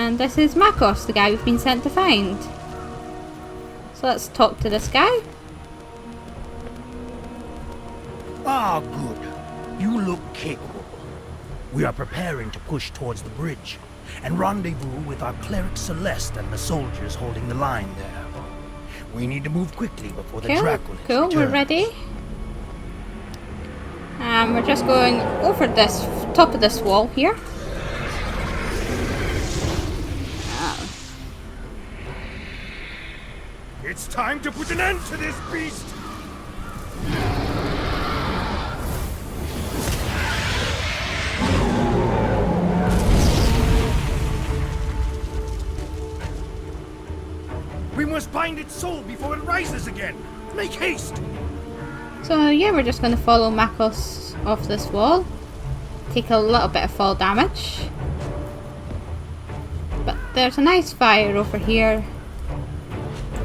And this is Makos, the guy we've been sent to find. So let's talk to this guy. Ah, good. You look capable. We are preparing to push towards the bridge and rendezvous with our cleric Celeste and the soldiers holding the line there. We need to move quickly before the Draculans return. We're ready. We're just going over this top of this wall here. It's time to put an end to this beast! We must bind its soul before it rises again! Make haste! So yeah, we're just going to follow Makos off this wall. Take a little bit of fall damage. But there's a nice fire over here.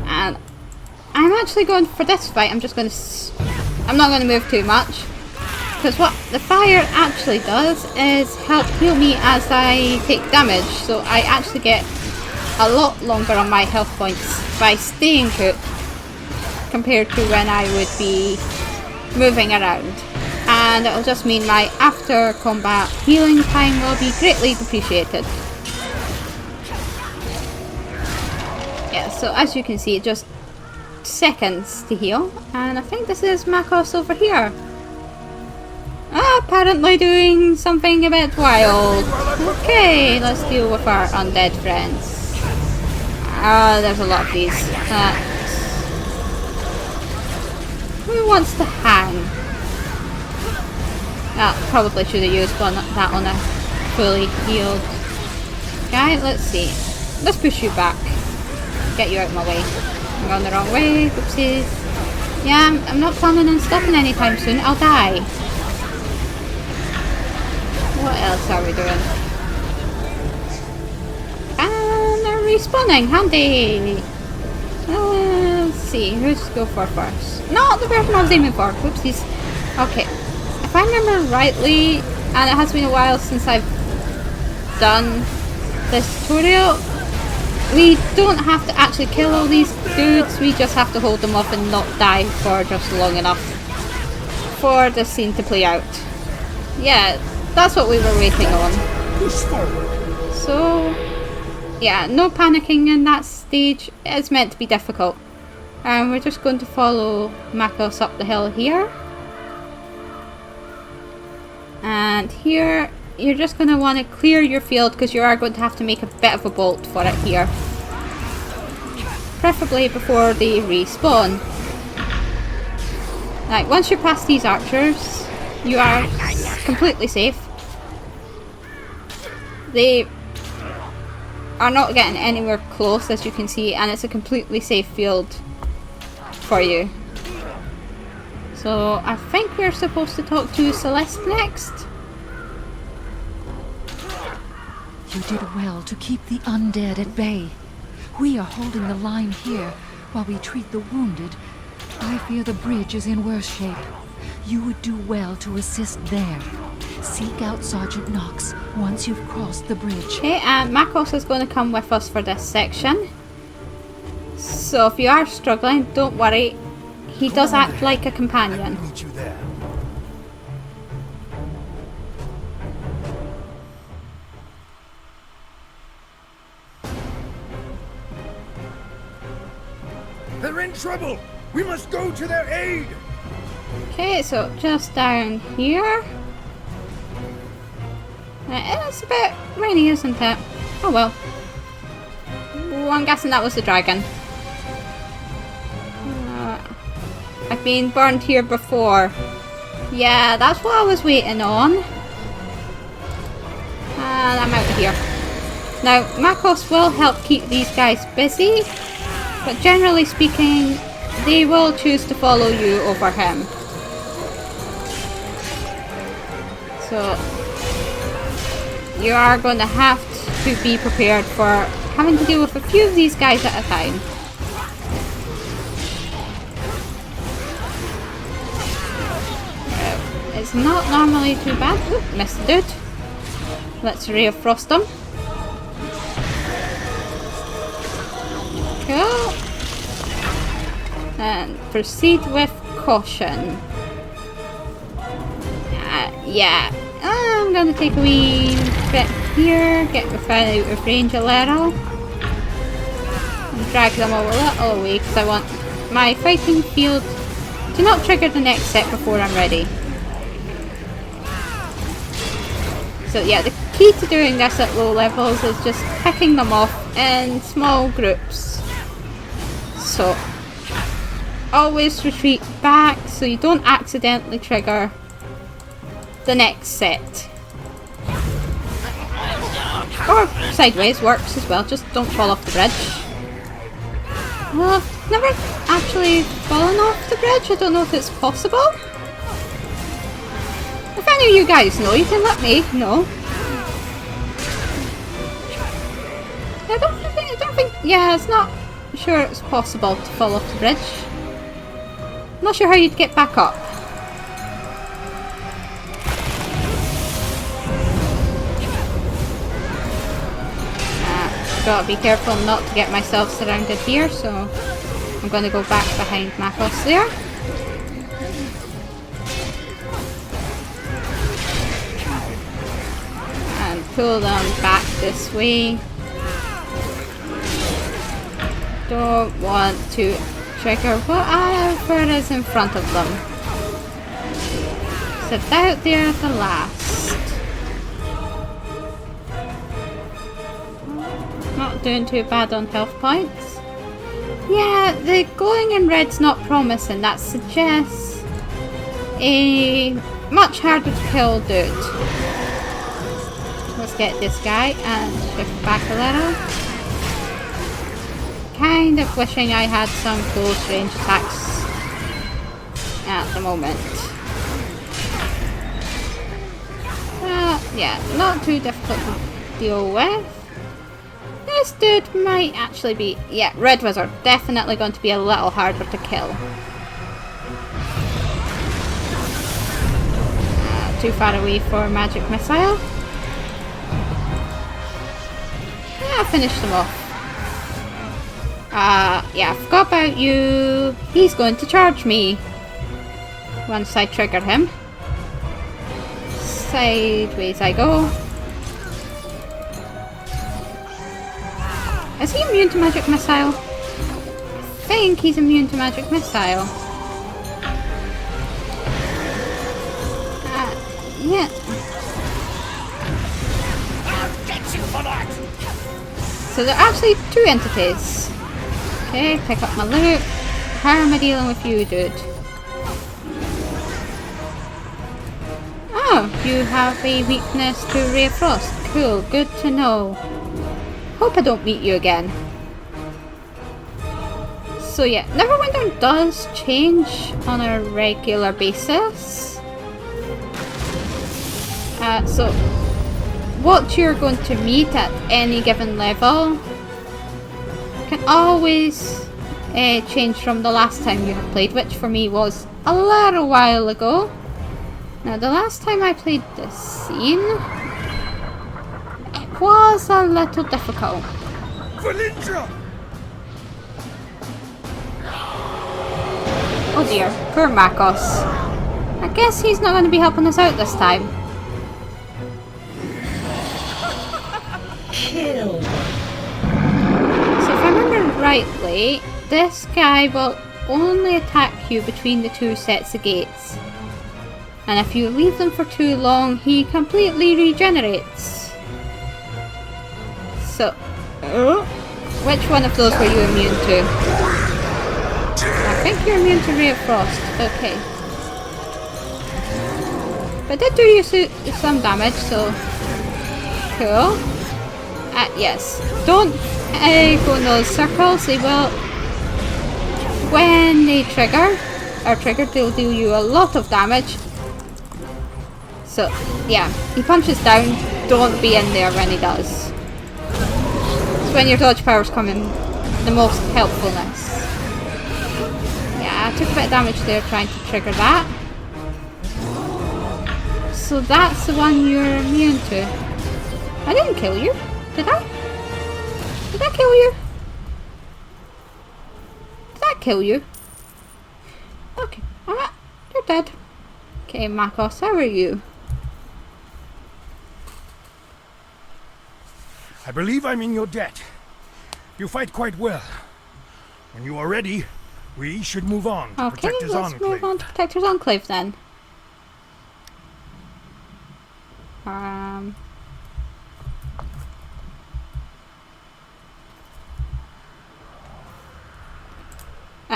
And I'm actually going for this fight. I'm not going to move too much, because what the fire actually does is help heal me as I take damage. So I actually get a lot longer on my health points by staying put compared to when I would be moving around. And it'll just mean my after combat healing time will be greatly depreciated. Yeah, so as you can see, just seconds to heal, and I think this is Makos over here. Apparently doing something a bit wild. Okay, let's deal with our undead friends. There's a lot of these. Who wants to hang? Probably should have used that on a fully healed guy. Let's see. Let's push you back. Get you out of my way. I'm going the wrong way. Oopsies. Yeah, I'm not planning on stopping anytime soon. I'll die. What else are we doing? And they're respawning. Handy. Let's see. Who's to go for first? Not the person I was aiming for. Oopsies. Okay. If I remember rightly, and it has been a while since I've done this tutorial, we don't have to actually kill all these dudes, we just have to hold them off and not die for just long enough for the scene to play out. Yeah, that's what we were waiting on. So, yeah, no panicking in that stage. It's meant to be difficult. And we're just going to follow Makos up the hill here. And here, you're just going to want to clear your field, because you are going to have to make a bit of a bolt for it here. Preferably before they respawn. Like, once you're past these archers, you are completely safe. They are not getting anywhere close, as you can see, and it's a completely safe field for you. So I think we're supposed to talk to Celeste next. You did well to keep the undead at bay. We are holding the line here while we treat the wounded. I fear the bridge is in worse shape. You would do well to assist there. Seek out Sergeant Knox once you've crossed the bridge. Okay, and Makos is going to come with us for this section. So if you are struggling, don't worry. He does act like a companion. Meet you there. They're in trouble! We must go to their aid! Okay, so just down here. It's a bit rainy, isn't it? Oh well. Oh, I'm guessing that was the dragon. I've been burned here before. Yeah, that's what I was waiting on. And I'm out of here. Now, Makos will help keep these guys busy, but generally speaking, they will choose to follow you over him. So, you are going to have to be prepared for having to deal with a few of these guys at a time. It's not normally too bad. Oop, missed the dude. Let's Ray of Frost him. Cool. And proceed with caution. Yeah. I'm gonna take a wee bit here, get the fan out of range a little. And drag them all a little away because I want my fighting field to not trigger the next set before I'm ready. So yeah, the key to doing this at low levels is just picking them off in small groups. So always retreat back so you don't accidentally trigger the next set. Or sideways works as well, just don't fall off the bridge. Well, I've never actually fallen off the bridge, I don't know if it's possible. If any of you guys know, you can let me know. I don't think, yeah, it's not sure it's possible to fall off the bridge. I'm not sure how you'd get back up. Gotta be careful not to get myself surrounded here, so I'm gonna go back behind Makos there. And pull them back this way. Don't want to trigger whatever is in front of them. Sit out there at the last. Not doing too bad on health points. Yeah, the glowing in red's not promising. That suggests a much harder to kill dude. Let's get this guy and shift back a little. Kind of wishing I had some close range attacks at the moment. Yeah, not too difficult to deal with. This dude might actually be... yeah, Red Wizard. Definitely going to be a little harder to kill. Too far away for Magic Missile. Yeah, finish them off. Yeah, I forgot about you. He's going to charge me once I trigger him. Sideways I go. Is he immune to Magic Missile? I think he's immune to Magic Missile. Yeah. I'll get you for that. So there are actually two entities. Okay, pick up my loot. How am I dealing with you, dude? Oh, you have a weakness to Ray of Frost. Cool, good to know. Hope I don't meet you again. So yeah, Neverwinter does change on a regular basis. So what you're going to meet at any given level can always change from the last time you have played, which for me was a little while ago. Now the last time I played this scene, it was a little difficult. Valinja! Oh dear, poor Makos. I guess he's not going to be helping us out this time. Kill. So if I remember rightly, this guy will only attack you between the two sets of gates. And if you leave them for too long, he completely regenerates. So, which one of those were you immune to? I think you're immune to Ray of Frost. Okay. But it did do you some damage, so cool. Yes. Don't go in those circles. They will, when they are triggered, they'll deal you a lot of damage. So, yeah, he punches down. Don't be in there when he does. It's when your dodge powers come in the most helpfulness. Yeah, I took a bit of damage there trying to trigger that. So that's the one you're immune to. I didn't kill you, did I? Did I kill you? that kill you? Okay. You're dead. Okay, Makos, how are you? I believe I'm in your debt. You fight quite well. When you are ready, we should move on to Okay, Protector's let's Enclave. move on to Protector's Enclave then.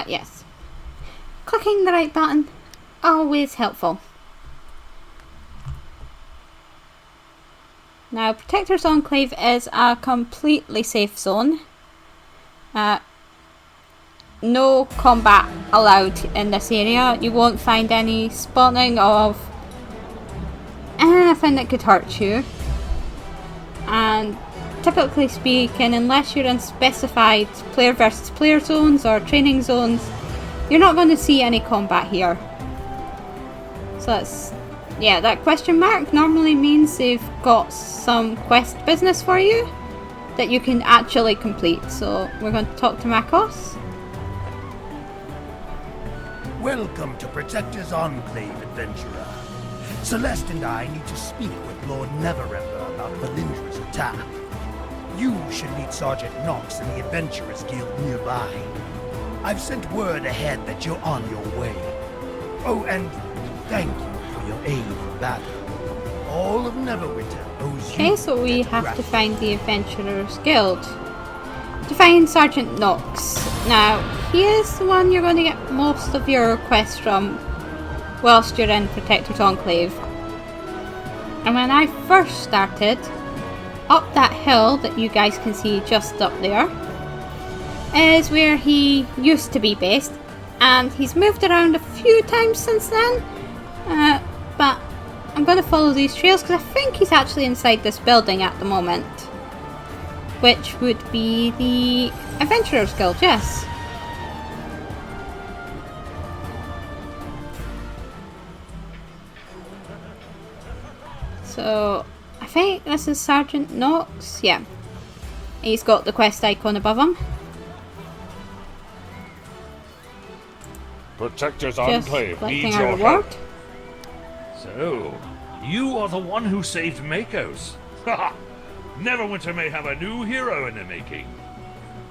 Yes. Clicking the right button, always helpful. Now, Protector's Enclave is a completely safe zone. No combat allowed in this area. You won't find any spawning of anything that could hurt you. And typically speaking, unless you're in specified player versus player zones or training zones, you're not going to see any combat here. So that's, yeah, that question mark normally means they've got some quest business for you that you can actually complete. So we're going to talk to Makos. Welcome to Protector's Enclave, adventurer. Celeste and I need to speak with Lord Neverwinter about Valindra's attack. You should meet Sergeant Knox in the Adventurers Guild nearby. I've sent word ahead that you're on your way. Oh, and thank you for your aid in battle. All of Neverwinter owes you. Okay, so we have to find the Adventurers Guild. To find Sergeant Knox. Now, he is the one you're going to get most of your quests from whilst you're in Protector's Enclave. And when I first started, up that hill that you guys can see just up there is where he used to be based, and he's moved around a few times since then, but I'm going to follow these trails because I think he's actually inside this building at the moment, which would be the Adventurers Guild, yes. So, I think this is Sergeant Knox, yeah. He's got the quest icon above him. Protector's Just Enclave collecting needs our your reward. help. So, you are the one who saved Makos. Haha! Neverwinter may have a new hero in the making.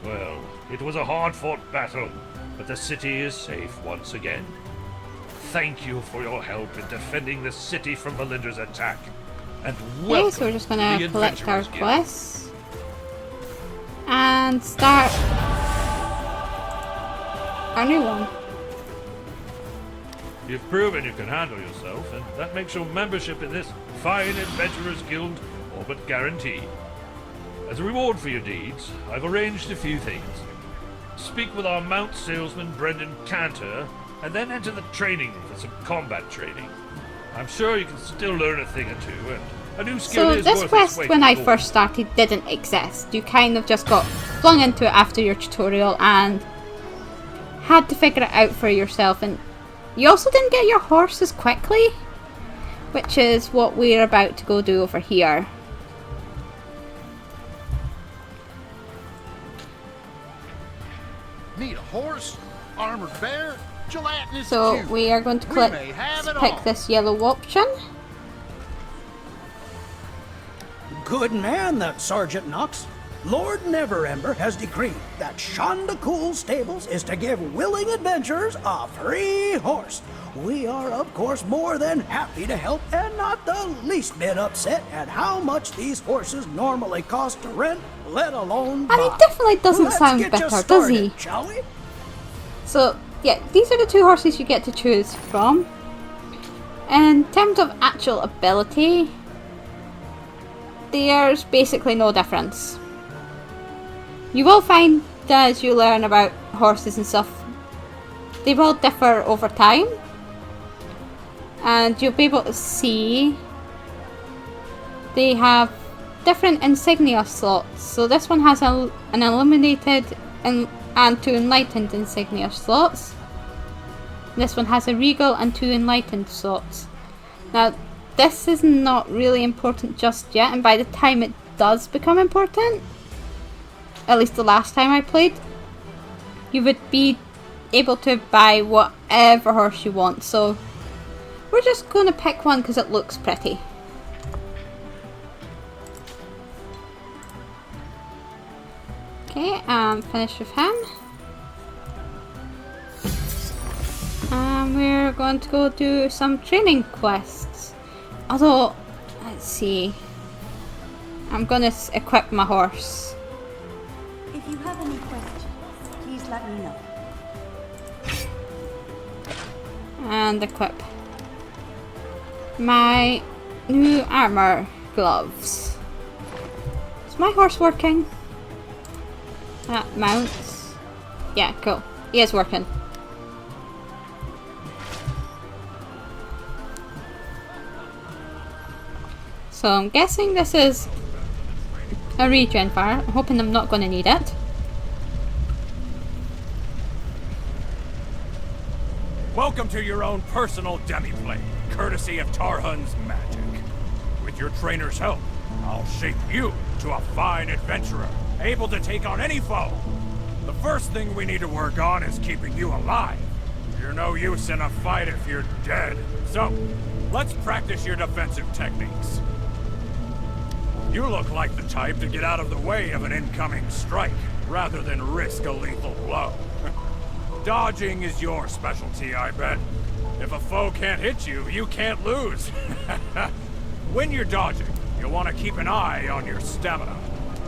Well, it was a hard-fought battle, but the city is safe once again. Thank you for your help in defending the city from Valindra's attack. And welcome Okay, so we're just going to to the collect our Adventurers Guild. quests and start our new one. You've proven you can handle yourself, and that makes your membership in this fine Adventurers Guild all but guaranteed. As a reward for your deeds, I've arranged a few things. Speak with our mount salesman Brendan Cantor, and then enter the training room for some combat training. I'm sure you can still learn a thing or two, and a new skill So is this worth quest, its weight when in I gold. first started, didn't exist. You kind of just got flung into it after your tutorial and had to figure it out for yourself. And you also didn't get your horses quickly, which is what we're about to go do over here. Need a horse? Armored bear? Gelatinous So Jew? we are going to We click may have it pick all. this yellow option. Good man, that Sergeant Knox. Lord Neverember has decreed that Shonda Cool's stables is to give willing adventurers a free horse. We are, of course, more than happy to help and not the least bit upset at how much these horses normally cost to rent, let alone buy. And he definitely doesn't Let's sound get bitter, you does he? started, shall we? So, yeah, these are the two horses you get to choose from. In terms of actual ability, there's basically no difference. You will find that as you learn about horses and stuff, they will differ over time. And you'll be able to see they have different insignia slots. So this one has an illuminated and two enlightened insignia slots. This one has a regal and 2 enlightened slots. Now, this is not really important just yet, and by the time it does become important, at least the last time I played, you would be able to buy whatever horse you want, so we're just going to pick one because it looks pretty. Okay, finish with him. And we're going to go do some training quests. Although, let's see. I'm going to equip my horse. If you have any questions, please let me know. And equip my new armor gloves. Is my horse working? That mounts. Yeah, cool. He is working. So I'm guessing this is a regen fire. I'm hoping I'm not going to need it. Welcome to your own personal demi-plane, courtesy of Tarhun's magic. With your trainer's help, I'll shape you to a fine adventurer, able to take on any foe. The first thing we need to work on is keeping you alive. You're no use in a fight if you're dead. So, let's practice your defensive techniques. You look like the type to get out of the way of an incoming strike, rather than risk a lethal blow. Dodging is your specialty, I bet. If a foe can't hit you, you can't lose. When you're dodging, you'll want to keep an eye on your stamina.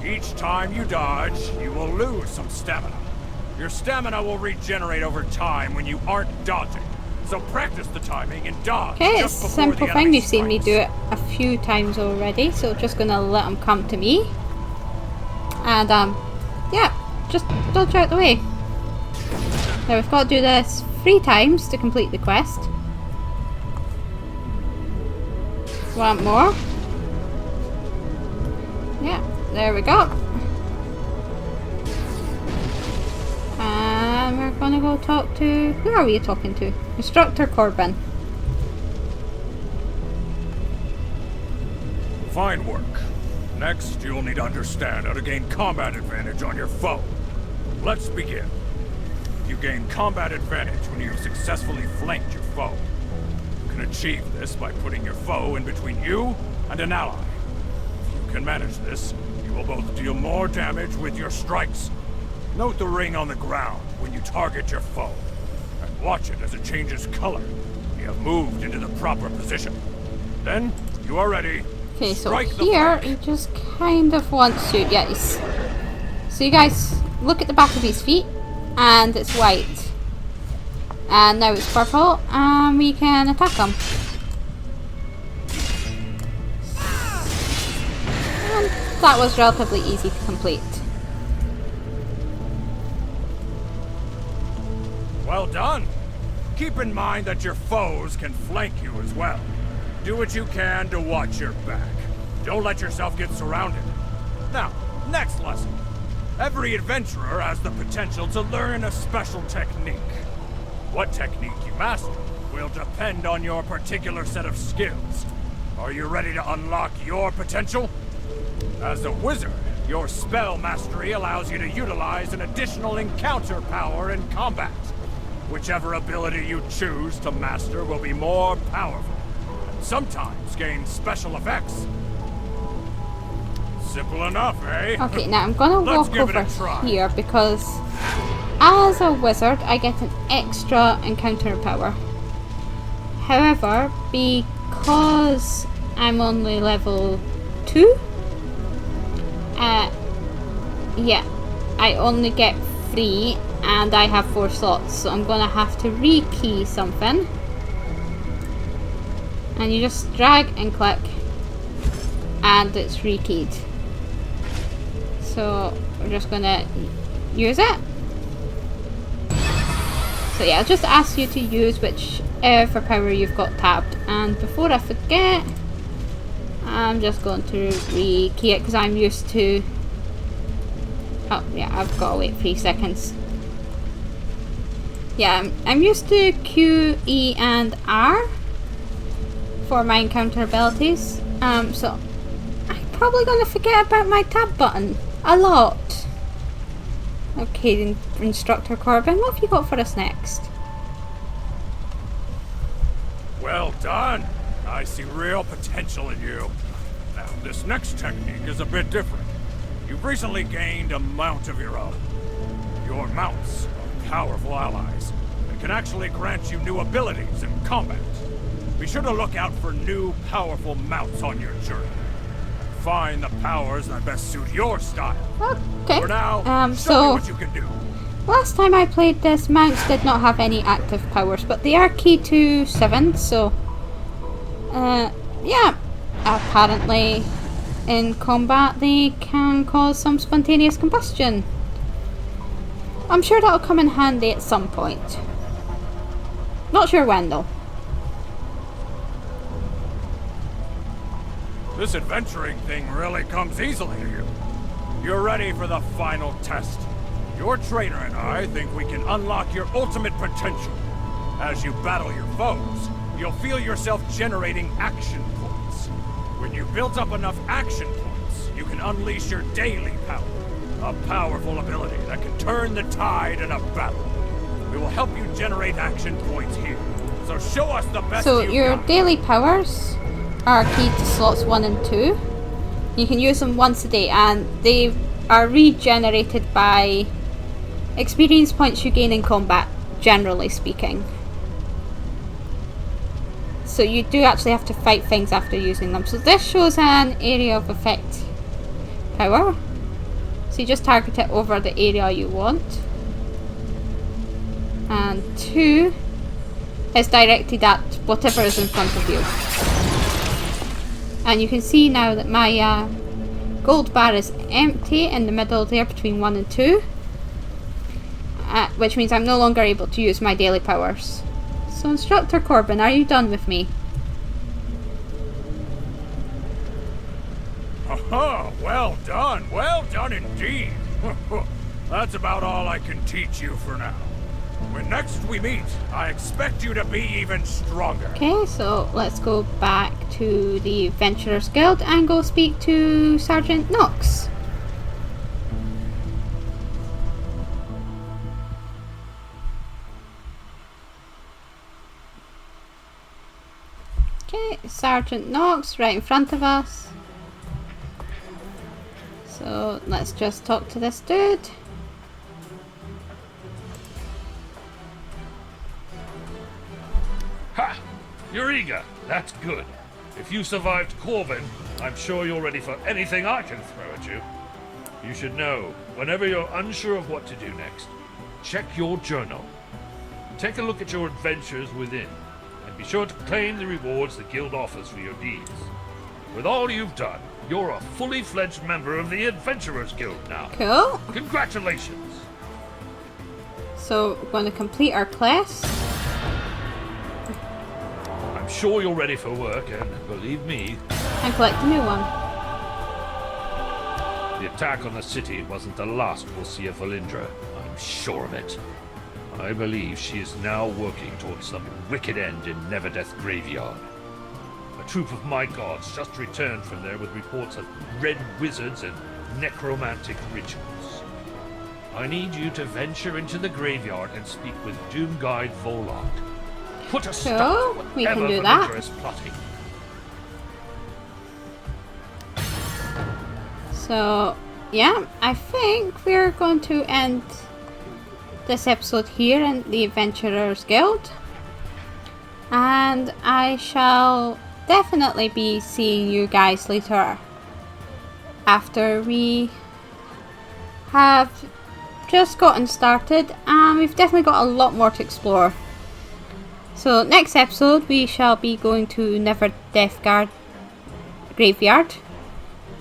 Each time you dodge, you will lose some stamina. Your stamina will regenerate over time when you aren't dodging. So practice the timing and dodge. Okay, it's a simple thing. You've seen me do it a few times already, so just gonna let them come to me. And yeah, just dodge out the way. Now we've got to do this 3 times to complete the quest. One more. Yeah, there we go. And we're gonna go talk to... Who are we talking to? Instructor Corbin. Fine work. Next, you'll need to understand how to gain combat advantage on your foe. Let's begin. You gain combat advantage when you have successfully flanked your foe. You can achieve this by putting your foe in between you and an ally. If you can manage this, you will both deal more damage with your strikes. Note the ring on the ground when you target your foe, and watch it as it changes color. You have moved into the proper position. Then, you are ready. Okay, so Strike the here flank. he just kind of wants to... Yes. So you guys, look at the back of his feet. And it's white. And now it's purple. And we can attack him. And that was relatively easy to complete. Well done. Keep in mind that your foes can flank you as well. Do what you can to watch your back. Don't let yourself get surrounded. Now, next lesson. Every adventurer has the potential to learn a special technique. What technique you master will depend on your particular set of skills. Are you ready to unlock your potential? As a wizard, your spell mastery allows you to utilize an additional encounter power in combat. Whichever ability you choose to master will be more powerful, and sometimes gain special effects. Simple enough, eh? Okay, now I'm gonna Let's walk give it a over try. here because as a wizard I get an extra encounter power. However, because I'm only level 2, yeah, I only get 3 and I have 4 slots, so I'm gonna have to rekey something. And you just drag and click and it's rekeyed. So we're just gonna use it. So yeah, I'll just ask you to use whichever power you've got tapped. And before I forget, I'm just going to rekey it because I'm used to... Oh yeah, I've got to wait 3 seconds. Yeah, I'm used to Q, E and R for my encounter abilities. So I'm probably going to forget about my tab button a lot. Okay, Instructor Corbin, what have you got for us next? Well done. I see real potential in you. Now, this next technique is a bit different. You've recently gained a mount of your own. Your mounts are powerful allies and can actually grant you new abilities in combat. Be sure to look out for new, powerful mounts on your journey. Find the powers that best suit your style. Okay. For now, show so me what you can do. last time I played this, mounts did not have any active powers, but they are key to 7, so yeah, apparently in combat they can cause some spontaneous combustion. I'm sure that'll come in handy at some point. Not sure when though. This adventuring thing really comes easily to you. You're ready for the final test. Your trainer and I think we can unlock your ultimate potential. As you battle your foes, you'll feel yourself generating action points. When you've built up enough action points, you can unleash your daily power. A powerful ability that can turn the tide in a battle. We will help you generate action points here. So show us the best So you've your got. daily powers are key to slots 1 and 2. You can use them once a day and they are regenerated by experience points you gain in combat, generally speaking. So you do actually have to fight things after using them. So this shows an area of effect power. So you just target it over the area you want. And 2 is directed at whatever is in front of you. And you can see now that my gold bar is empty in the middle there between 1 and 2. Which means I'm no longer able to use my daily powers. So Instructor Corbin, are you done with me? Oh, well done indeed. That's about all I can teach you for now. When next we meet, I expect you to be even stronger. Okay, so let's go back to the Adventurers Guild and go speak to Sergeant Knox. Okay, Sergeant Knox right in front of us. So let's just talk to this dude. Ha! You're eager. That's good. If you survived Corvin, I'm sure you're ready for anything I can throw at you. You should know, whenever you're unsure of what to do next, check your journal. Take a look at your adventures within, and be sure to claim the rewards the guild offers for your deeds. With all you've done, you're a fully fledged member of the Adventurers Guild now. Cool. Congratulations! So we're going to complete our quest. I'm sure you're ready for work, and believe me, And collect a new one. the attack on the city wasn't the last we'll see of Valindra. I'm sure of it. I believe she is now working towards some wicked end in Neverdeath Graveyard. A troop of my gods just returned from there with reports of red wizards and necromantic rituals. I need you to venture into the graveyard and speak with Doom Guide Volard. Put a stop to we can whatever do that. Valindra is plotting. So, yeah, I think we're going to end this episode here in the Adventurers Guild. And I shall definitely be seeing you guys later after we have just gotten started, and we've definitely got a lot more to explore. So next episode we shall be going to Neverdeath Graveyard,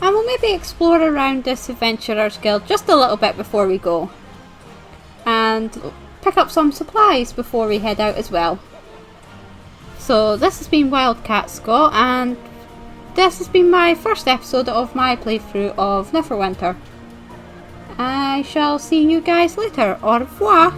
and we'll maybe explore around this Adventurers Guild just a little bit before we go, and pick up some supplies before we head out as well. So this has been WildCat Scot, and this has been my first episode of my playthrough of Neverwinter. I shall see you guys later. Au revoir!